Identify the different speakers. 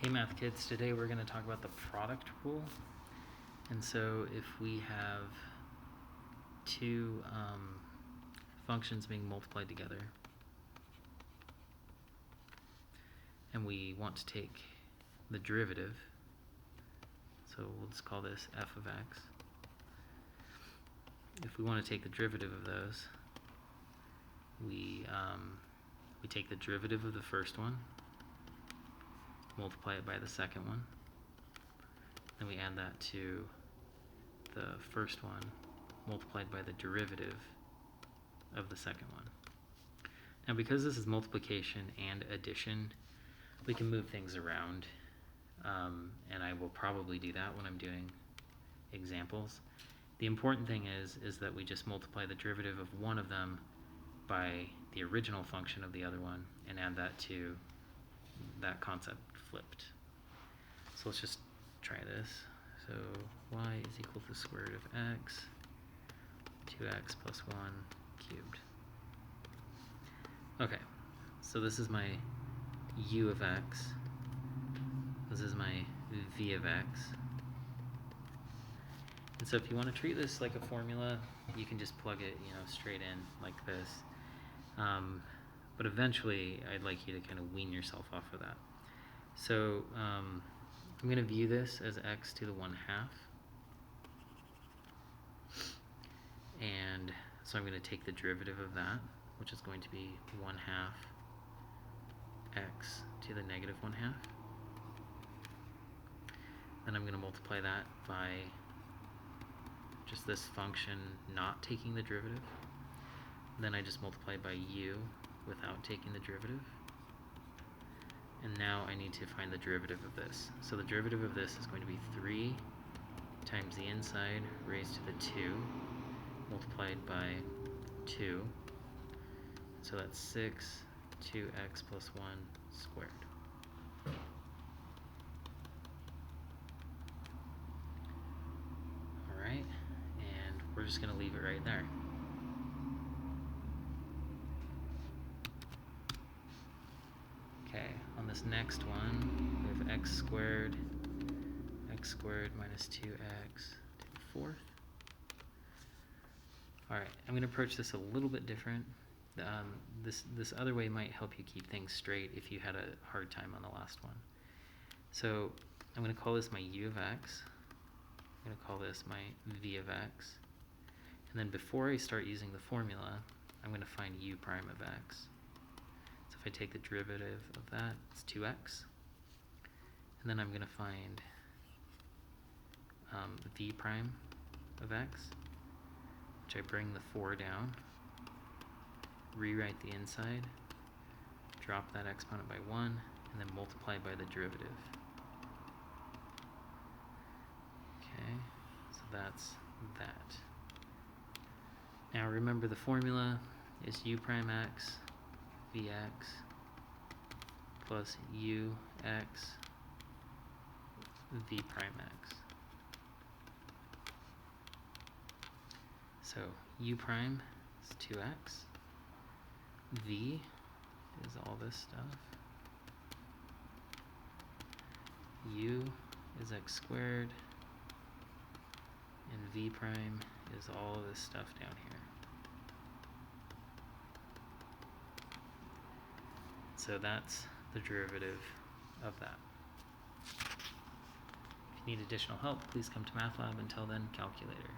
Speaker 1: Hey Math Kids, today we're going to talk about the product rule. And so if we have two functions being multiplied together and we want to take the derivative, so we'll just call this f of x. If we want to take the derivative of those, we take the derivative of the first one, multiply it by the second one, then we add that to the first one multiplied by the derivative of the second one. Now because this is multiplication and addition, we can move things around, and I will probably do that when I'm doing examples. The important thing is that we just multiply the derivative of one of them by the original function of the other one and add that to that concept flipped. So let's just try this. So y is equal to the square root of x, 2x plus 1 cubed. Okay, so this is my u of x. This is my v of x. And so if you want to treat this like a formula, you can just plug it, straight in like this. But eventually, I'd like you to kind of wean yourself off of that. So I'm going to view this as x to the 1/2. And so I'm going to take the derivative of that, which is going to be 1/2 x to the negative 1/2. Then I'm going to multiply that by just this function not taking the derivative. Then I just multiply by u without taking the derivative. And now I need to find the derivative of this. So the derivative of this is going to be 3 times the inside raised to the 2 multiplied by 2. So that's 6, 2x plus 1 squared. Alright, and we're just going to leave it right there. Okay, on this next one, we have x squared minus 2x to the 4th. Alright, I'm going to approach this a little bit different. This other way might help you keep things straight if you had a hard time on the last one. So I'm going to call this my u of x. I'm going to call this my v of x. And then before I start using the formula, I'm going to find u prime of x. So if I take the derivative of that, it's 2x. And then I'm going to find v prime of x, which I bring the 4 down, rewrite the inside, drop that exponent by 1, and then multiply by the derivative. Okay, so that's that. Now remember the formula is u prime x vx plus u x v prime x. So u prime is 2x, v is all this stuff, u is x squared, and v prime is all this stuff down here. So that's the derivative of that. If you need additional help, please come to MathLab. Until then, calculator.